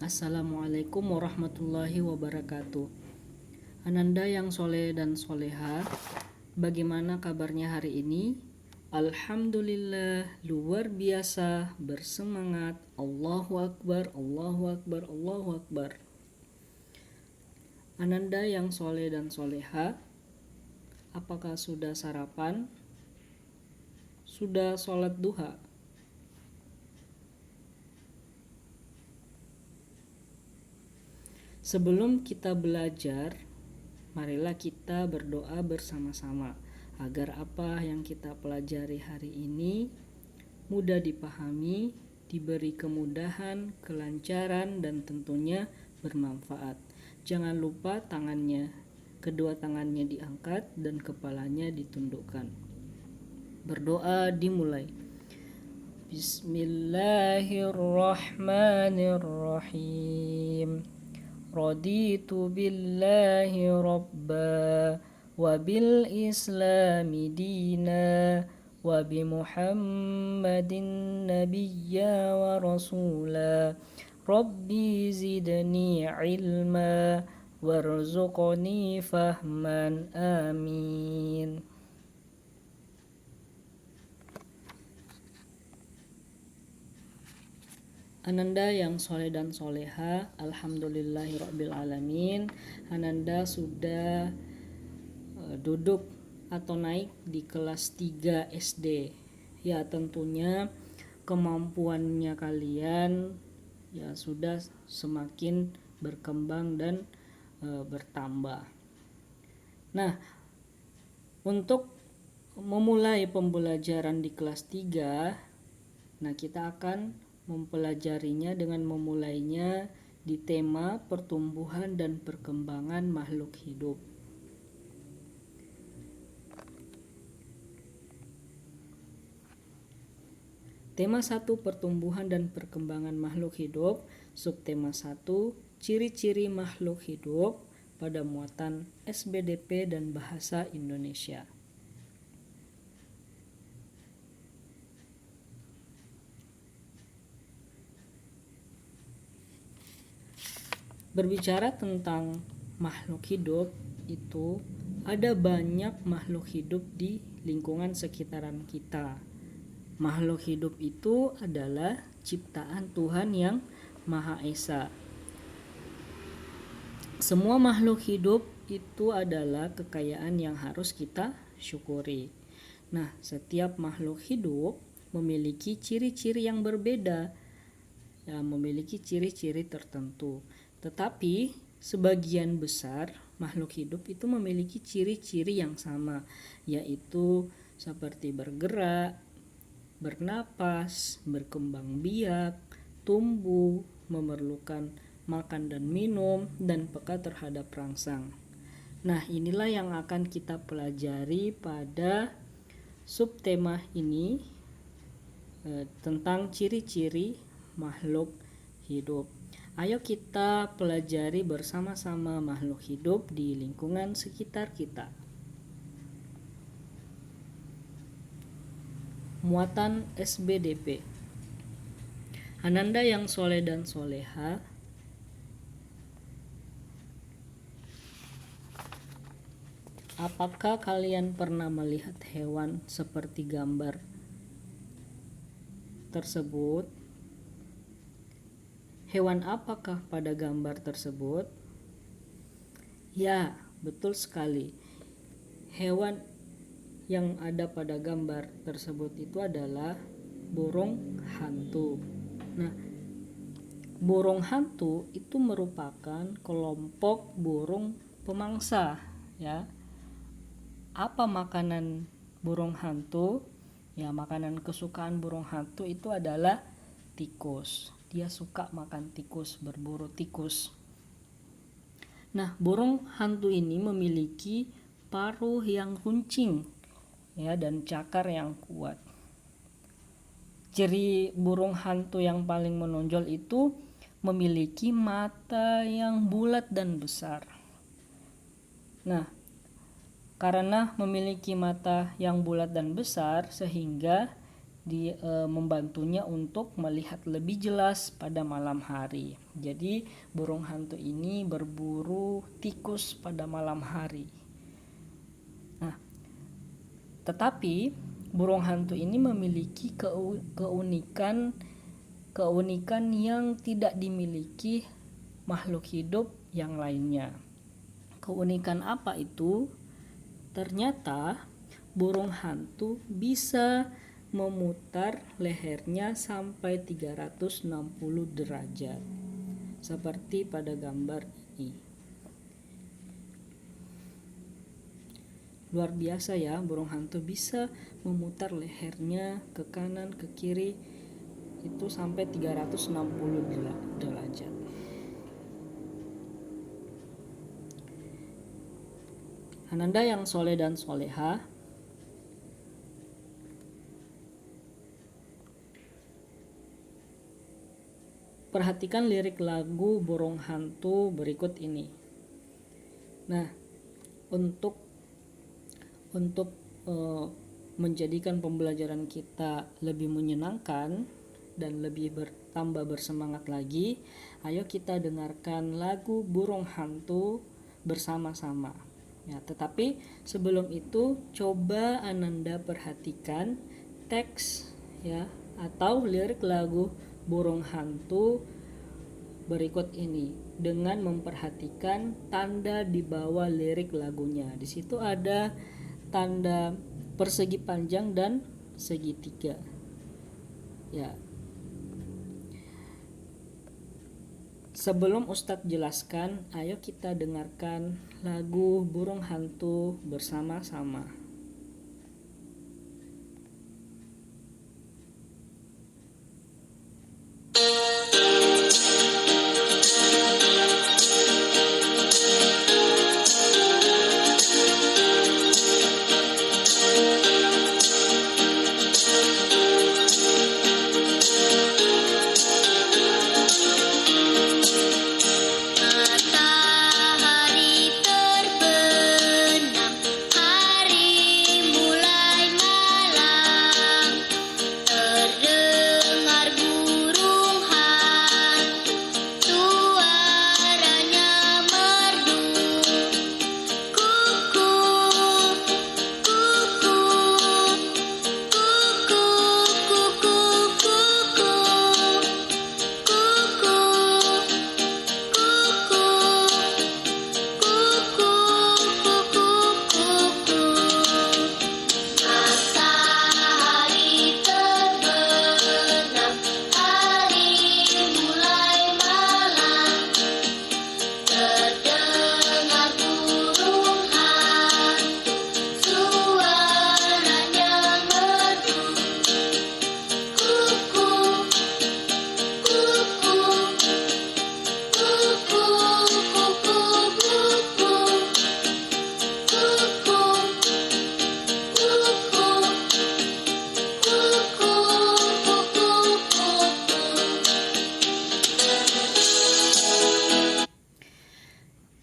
Assalamualaikum warahmatullahi wabarakatuh. Ananda yang soleh dan soleha, bagaimana kabarnya hari ini? Alhamdulillah, luar biasa, bersemangat. Allahu Akbar, Allahu Akbar, Allahu Akbar. Ananda yang soleh dan soleha, apakah sudah sarapan? Sudah sholat duha? Sebelum kita belajar, marilah kita berdoa bersama-sama agar apa yang kita pelajari hari ini mudah dipahami, diberi kemudahan, kelancaran, dan tentunya bermanfaat. Jangan lupa kedua tangannya diangkat dan kepalanya ditundukkan. Berdoa dimulai. Bismillahirrahmanirrahim. Raditu billahi rabba wa bil islami dina wa bi muhammadin nabiyya wa rasula rabbi zidni ilma warzuqni fahman amin. Ananda yang soleh dan soleha, alhamdulillahirrabbilalamin. Ananda sudah duduk atau naik di kelas 3 SD. Ya, tentunya kemampuannya kalian ya sudah semakin berkembang dan bertambah. Nah, untuk memulai pembelajaran di kelas 3, nah kita akan mempelajarinya dengan memulainya di tema pertumbuhan dan perkembangan makhluk hidup. Tema 1, pertumbuhan dan perkembangan makhluk hidup. Subtema 1, ciri-ciri makhluk hidup pada muatan SBDP dan Bahasa Indonesia. Berbicara tentang makhluk hidup, itu ada banyak makhluk hidup di lingkungan sekitaran kita. Makhluk hidup itu adalah ciptaan Tuhan yang Maha Esa. Semua makhluk hidup itu adalah kekayaan yang harus kita syukuri. Nah, setiap makhluk hidup memiliki ciri-ciri yang berbeda, ya, memiliki ciri-ciri tertentu. Tetapi sebagian besar makhluk hidup itu memiliki ciri-ciri yang sama, yaitu seperti bergerak, bernapas, berkembang biak, tumbuh, memerlukan makan dan minum, dan peka terhadap rangsang. Nah, inilah yang akan kita pelajari pada subtema ini tentang ciri-ciri makhluk hidup. Ayo kita pelajari bersama-sama makhluk hidup di lingkungan sekitar kita. Muatan SBDP. Ananda yang soleh dan soleha, apakah kalian pernah melihat hewan seperti gambar tersebut? Hewan apakah pada gambar tersebut? Ya, betul sekali. Hewan yang ada pada gambar tersebut itu adalah burung hantu. Nah, burung hantu itu merupakan kelompok burung pemangsa, ya. Apa makanan burung hantu? Ya, makanan kesukaan burung hantu itu adalah tikus. Dia suka makan tikus, berburu tikus. Nah, burung hantu ini memiliki paruh yang runcing, ya, dan cakar yang kuat. Ciri burung hantu yang paling menonjol itu memiliki mata yang bulat dan besar. Nah, karena memiliki mata yang bulat dan besar, sehingga membantunya untuk melihat lebih jelas pada malam hari. Jadi burung hantu ini berburu tikus pada malam hari. Nah, tetapi burung hantu ini memiliki keunikan yang tidak dimiliki makhluk hidup yang lainnya. Keunikan apa itu? Ternyata burung hantu bisa memutar lehernya sampai 360 derajat. Seperti pada gambar ini. Luar biasa ya, burung hantu bisa memutar lehernya ke kanan, ke kiri itu sampai 360 derajat. Ananda yang soleh dan soleha, perhatikan lirik lagu burung hantu berikut ini. Nah, untuk menjadikan pembelajaran kita lebih menyenangkan dan lebih bertambah bersemangat lagi, ayo kita dengarkan lagu burung hantu bersama-sama. Ya, tetapi sebelum itu coba Ananda perhatikan teks ya atau lirik lagu burung hantu berikut ini dengan memperhatikan tanda di bawah lirik lagunya. Di situ ada tanda persegi panjang dan segitiga. Ya. Sebelum Ustadz jelaskan, ayo kita dengarkan lagu burung hantu bersama-sama.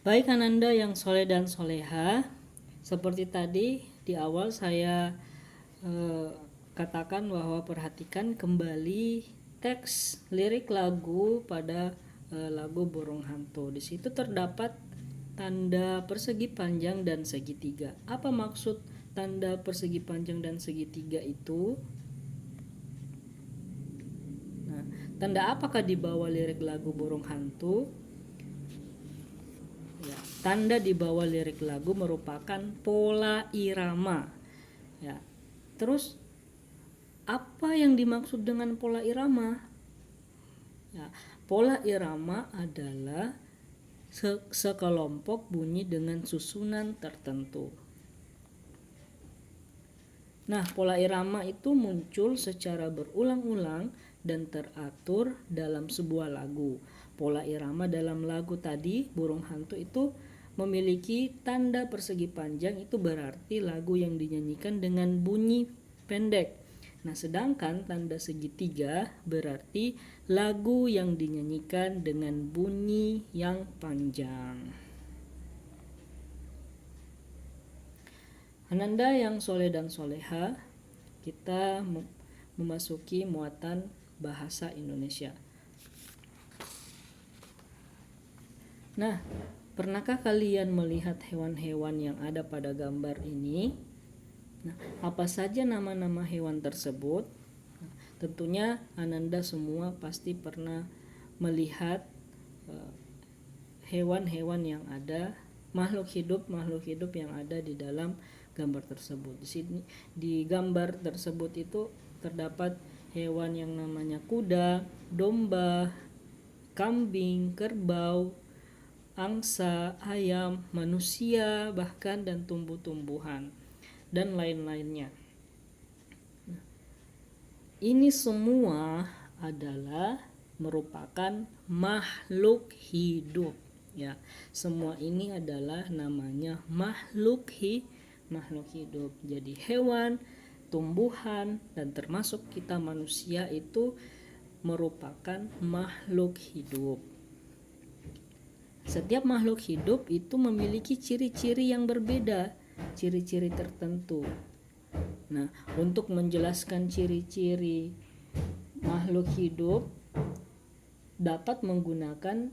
Baik Ananda yang soleh dan soleha, seperti tadi di awal saya katakan bahwa perhatikan kembali teks lirik lagu pada lagu burung hantu. Di situ terdapat tanda persegi panjang dan segitiga. Apa maksud tanda persegi panjang dan segitiga itu? Nah, tanda apakah di bawah lirik lagu burung hantu? Ya, tanda di bawah lirik lagu merupakan pola irama. Ya. Terus apa yang dimaksud dengan pola irama? Ya, pola irama adalah sekelompok bunyi dengan susunan tertentu. Nah, pola irama itu muncul secara berulang-ulang dan teratur dalam sebuah lagu. Pola irama dalam lagu tadi, burung hantu itu memiliki tanda persegi panjang, itu berarti lagu yang dinyanyikan dengan bunyi pendek. Nah, sedangkan tanda segitiga berarti lagu yang dinyanyikan dengan bunyi yang panjang. Ananda yang soleh dan soleha, kita memasuki muatan bahasa Indonesia. Nah, pernahkah kalian melihat hewan-hewan yang ada pada gambar ini? Nah, apa saja nama-nama hewan tersebut? Nah, tentunya Ananda semua pasti pernah melihat hewan-hewan yang ada, makhluk hidup yang ada di dalam gambar tersebut. Di sini di gambar tersebut itu terdapat hewan yang namanya kuda, domba, kambing, kerbau, angsa, ayam, manusia, bahkan dan tumbuh-tumbuhan dan lain-lainnya. Ini semua adalah merupakan makhluk hidup ya. Semua ini adalah namanya makhluk hidup. Jadi hewan, tumbuhan dan termasuk kita manusia itu merupakan makhluk hidup. Setiap makhluk hidup itu memiliki ciri-ciri yang berbeda, ciri-ciri tertentu. Nah, untuk menjelaskan ciri-ciri makhluk hidup dapat menggunakan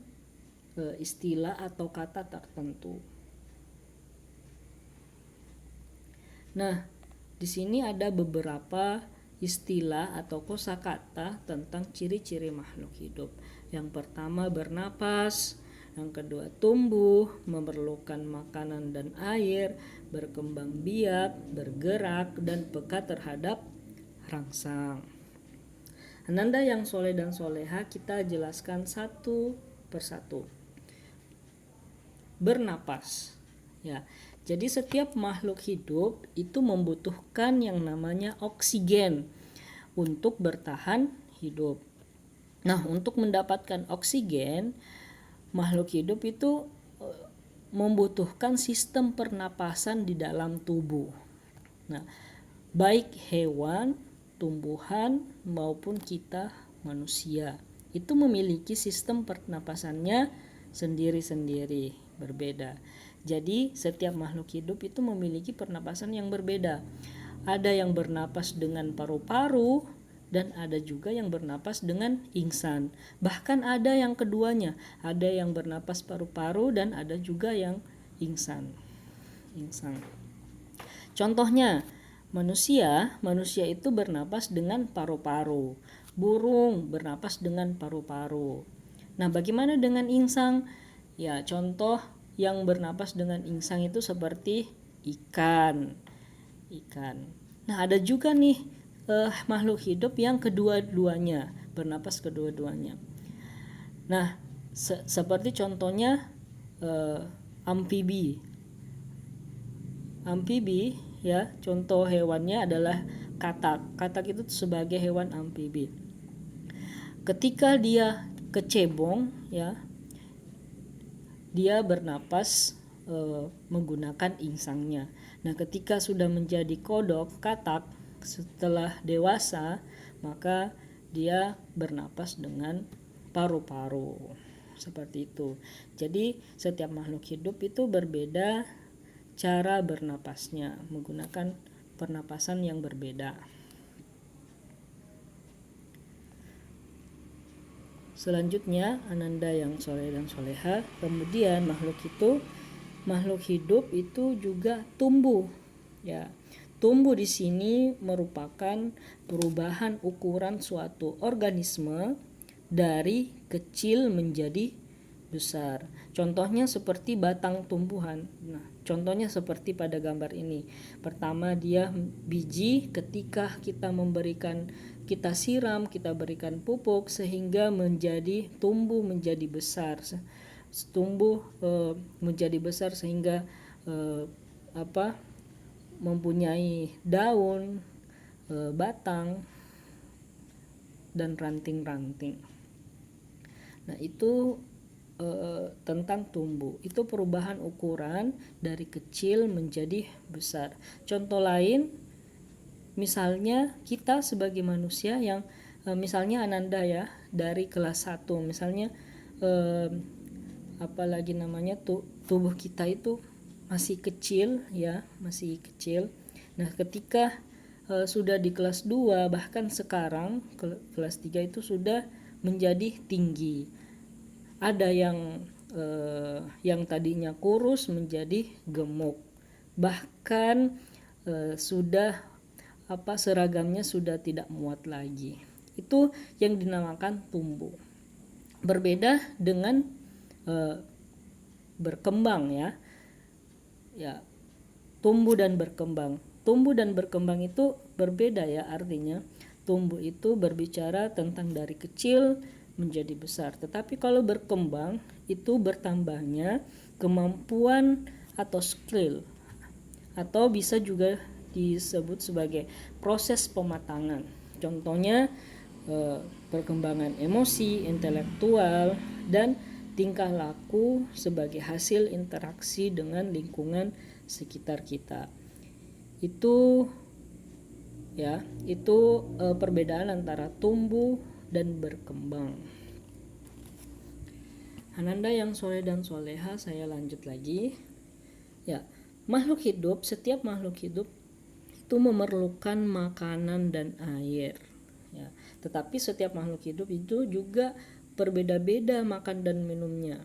istilah atau kata tertentu. Nah, di sini ada beberapa istilah atau kosakata tentang ciri-ciri makhluk hidup. Yang pertama bernapas, yang kedua tumbuh, memerlukan makanan dan air, berkembang biak, bergerak, dan peka terhadap rangsang. Ananda yang soleh dan soleha, kita jelaskan satu persatu. Bernapas ya. Jadi setiap makhluk hidup itu membutuhkan yang namanya oksigen untuk bertahan hidup. Nah, untuk mendapatkan oksigen, makhluk hidup itu membutuhkan sistem pernapasan di dalam tubuh. Nah, baik hewan, tumbuhan maupun kita manusia itu memiliki sistem pernapasannya sendiri-sendiri, berbeda. Jadi setiap makhluk hidup itu memiliki pernapasan yang berbeda. Ada yang bernapas dengan paru-paru dan ada juga yang bernapas dengan ingsan. Bahkan ada yang keduanya, ada yang bernapas paru-paru dan ada juga yang ingsan. Contohnya, manusia itu bernapas dengan paru-paru. Burung bernapas dengan paru-paru. Nah, bagaimana dengan insang? Ya, contoh yang bernapas dengan insang itu seperti ikan. Nah, ada juga nih makhluk hidup yang kedua-duanya bernapas kedua-duanya. Nah, seperti contohnya amfibi ya, contoh hewannya adalah katak. Katak itu sebagai hewan amfibi. Ketika dia kecebong ya, dia bernapas menggunakan insangnya. Nah, ketika sudah menjadi kodok, katak, setelah dewasa, maka dia bernapas dengan paru-paru. Seperti itu. Jadi, setiap makhluk hidup itu berbeda cara bernapasnya, menggunakan pernapasan yang berbeda. Selanjutnya, Ananda yang soleh dan soleha, kemudian makhluk hidup itu juga tumbuh. Ya, tumbuh di sini merupakan perubahan ukuran suatu organisme dari kecil menjadi besar. Contohnya seperti batang tumbuhan. Nah, contohnya seperti pada gambar ini. Pertama, dia biji, ketika kita siram, kita berikan pupuk sehingga tumbuh menjadi besar. Menjadi besar sehingga mempunyai daun, batang dan ranting-ranting. Nah, itu tentang tumbuh. Itu perubahan ukuran dari kecil menjadi besar. Contoh lain, misalnya kita sebagai manusia yang misalnya Ananda ya, dari kelas 1, misalnya tubuh kita itu masih kecil ya, masih kecil. Nah, ketika sudah di kelas 2, bahkan sekarang kelas 3 itu sudah menjadi tinggi. Ada yang tadinya kurus menjadi gemuk. Bahkan sudah seragamnya sudah tidak muat lagi. Itu yang dinamakan tumbuh. Berbeda dengan berkembang ya. Ya, tumbuh dan berkembang. Tumbuh dan berkembang itu berbeda ya artinya. Tumbuh itu berbicara tentang dari kecil menjadi besar. Tetapi kalau berkembang itu bertambahnya kemampuan atau skill, atau bisa juga disebut sebagai proses pematangan. Contohnya perkembangan emosi, intelektual, dan tingkah laku sebagai hasil interaksi dengan lingkungan sekitar kita. Itu perbedaan antara tumbuh dan berkembang. Ananda yang soleh dan soleha, saya lanjut lagi. Ya, setiap makhluk hidup itu memerlukan makanan dan air. Ya, tetapi setiap makhluk hidup itu juga berbeda-beda makan dan minumnya.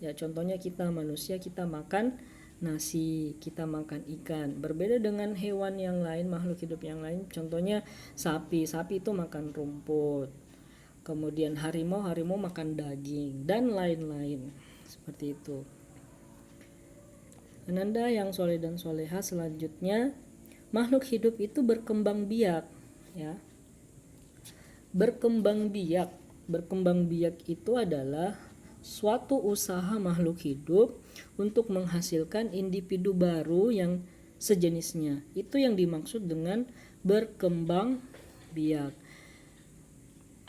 Ya, contohnya kita manusia, kita makan nasi, kita makan ikan. Berbeda dengan hewan yang lain, makhluk hidup yang lain. Contohnya sapi itu makan rumput. Kemudian harimau makan daging dan lain-lain. Seperti itu. Ananda yang soleh dan soleha, selanjutnya makhluk hidup itu berkembang biak ya. Berkembang biak itu adalah suatu usaha makhluk hidup untuk menghasilkan individu baru yang sejenisnya. Itu yang dimaksud dengan berkembang biak.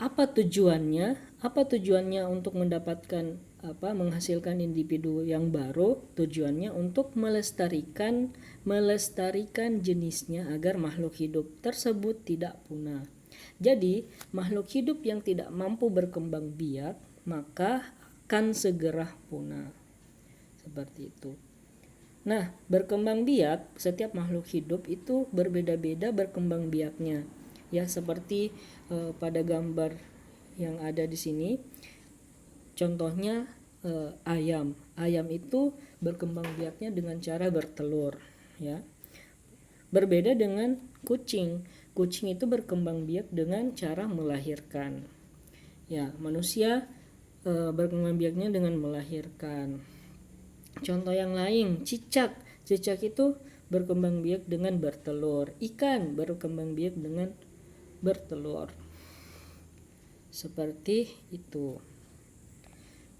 Apa tujuannya? Untuk mendapatkan menghasilkan individu yang baru? Tujuannya untuk melestarikan jenisnya agar makhluk hidup tersebut tidak punah. Jadi, makhluk hidup yang tidak mampu berkembang biak maka akan segera punah. Seperti itu. Nah, berkembang biak, setiap makhluk hidup itu berbeda-beda berkembang biaknya. Ya, seperti pada gambar yang ada di sini. Contohnya ayam. Ayam itu berkembang biaknya dengan cara bertelur, ya. Berbeda dengan kucing. Kucing itu berkembang biak dengan cara melahirkan. Ya, manusia berkembang biaknya dengan melahirkan. Contoh yang lain, cicak. Cicak itu berkembang biak dengan bertelur. Ikan berkembang biak dengan bertelur. Seperti itu.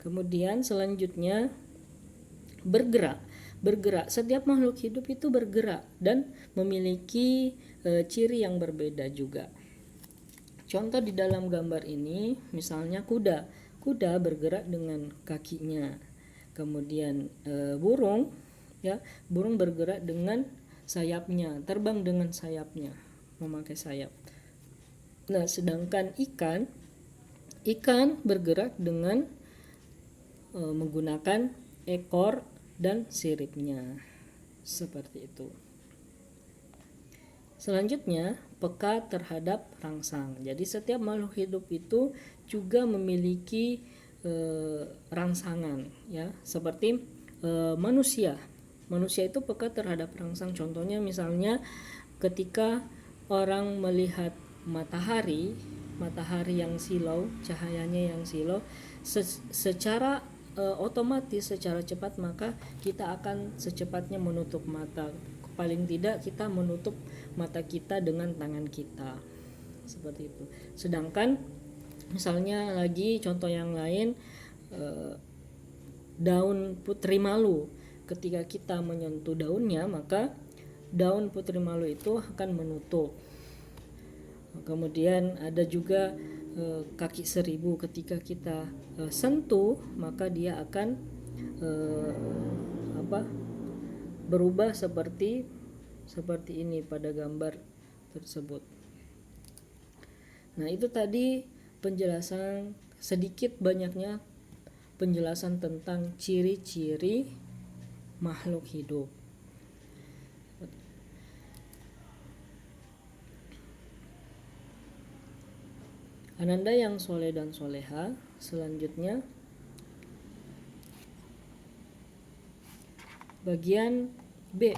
Kemudian selanjutnya bergerak. Setiap makhluk hidup itu bergerak dan memiliki ciri yang berbeda juga. Contoh di dalam gambar ini, misalnya kuda. Kuda bergerak dengan kakinya. Kemudian burung bergerak dengan sayapnya, terbang dengan sayapnya, memakai sayap. Nah, sedangkan ikan bergerak dengan menggunakan ekor dan siripnya. Seperti itu. Selanjutnya, peka terhadap rangsang. Jadi setiap makhluk hidup itu juga memiliki rangsangan, ya. Seperti manusia. Manusia itu peka terhadap rangsang. Contohnya misalnya ketika orang melihat matahari yang silau, cahayanya yang silau, secara otomatis, secara cepat, maka kita akan secepatnya menutup mata. Paling tidak kita menutup mata kita dengan tangan kita. Seperti itu. Sedangkan misalnya lagi contoh yang lain, daun putri malu. Ketika kita menyentuh daunnya, maka daun putri malu itu akan menutup. Kemudian ada juga kaki seribu. Ketika kita sentuh, maka dia akan berubah seperti ini pada gambar tersebut. Nah, itu tadi penjelasan, sedikit banyaknya penjelasan tentang ciri-ciri makhluk hidup. Ananda yang soleh dan soleha, selanjutnya bagian B,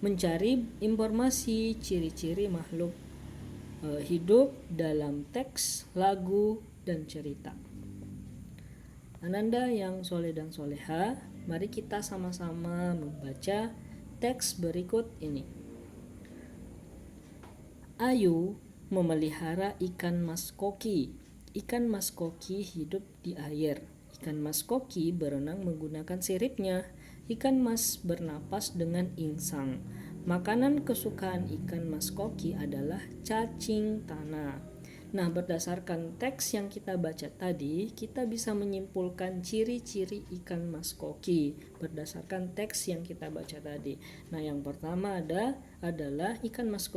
mencari informasi ciri-ciri makhluk hidup dalam teks, lagu, dan cerita. Ananda yang soleh dan soleha, mari kita sama-sama membaca teks berikut ini. Ayu memelihara ikan mas koki. Ikan mas koki hidup di air. Ikan mas koki berenang menggunakan siripnya. Ikan mas bernapas dengan insang. Makanan kesukaan ikan mas koki adalah cacing tanah. Nah, berdasarkan teks yang kita baca tadi, kita bisa menyimpulkan ciri-ciri ikan mas koki berdasarkan teks yang kita baca tadi. Nah, yang pertama adalah ikan mas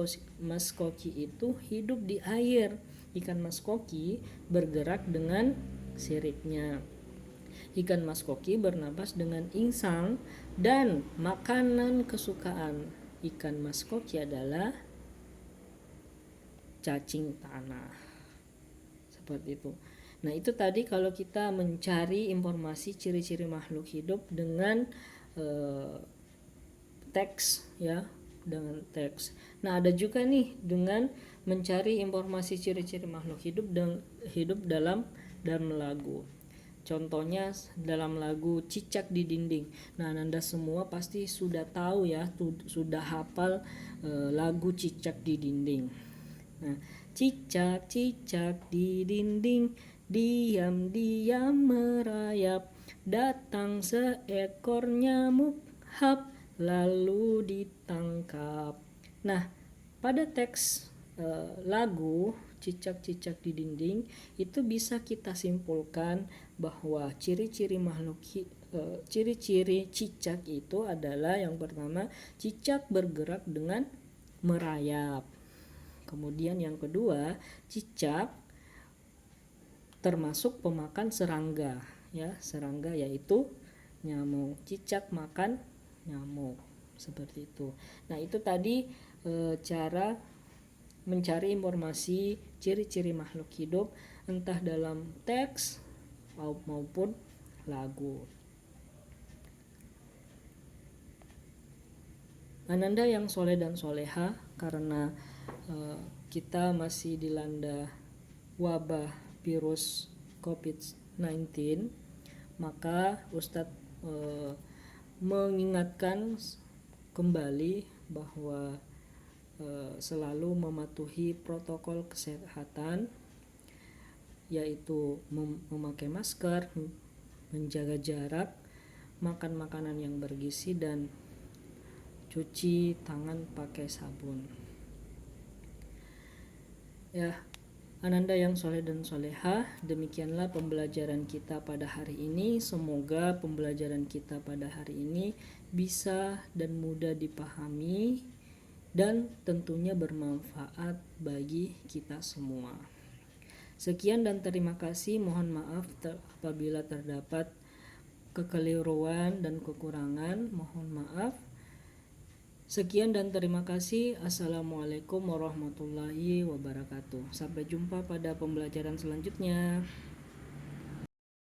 koki itu hidup di air. Ikan mas koki bergerak dengan siripnya. Ikan mas koki bernapas dengan insang, dan makanan kesukaan ikan mas koki adalah cacing tanah. Seperti itu. Nah, itu tadi kalau kita mencari informasi ciri-ciri makhluk hidup dengan teks, ya, dengan teks. Nah, ada juga nih dengan mencari informasi ciri-ciri makhluk hidup dalam lagu. Contohnya dalam lagu Cicak di Dinding. Nah, Anda semua pasti sudah tahu ya, sudah hafal lagu Cicak di Dinding. Nah, cicak cicak di dinding, diam-diam merayap, datang seekor nyamuk, hap, lalu ditangkap. Nah, pada teks lagu Cicak-cicak di dinding itu bisa kita simpulkan bahwa ciri-ciri ciri-ciri cicak itu adalah, yang pertama, cicak bergerak dengan merayap. Kemudian yang kedua, cicak termasuk pemakan serangga, ya, serangga yaitu nyamuk. Cicak makan nyamuk, seperti itu. Nah, itu tadi cara mencari informasi ciri-ciri makhluk hidup entah dalam teks maupun lagu. Ananda yang soleh dan soleha, karena kita masih dilanda wabah virus COVID-19, maka Ustadz mengingatkan kembali bahwa selalu mematuhi protokol kesehatan, yaitu memakai masker, menjaga jarak, makan makanan yang bergizi, dan cuci tangan pakai sabun. Ya, Ananda yang soleh dan soleha, demikianlah pembelajaran kita pada hari ini. Semoga pembelajaran kita pada hari ini bisa dan mudah dipahami dan tentunya bermanfaat bagi kita semua. Sekian dan terima kasih. Mohon maaf apabila terdapat kekeliruan dan kekurangan. Mohon maaf. Sekian dan terima kasih. Assalamualaikum warahmatullahi wabarakatuh. Sampai jumpa pada pembelajaran selanjutnya.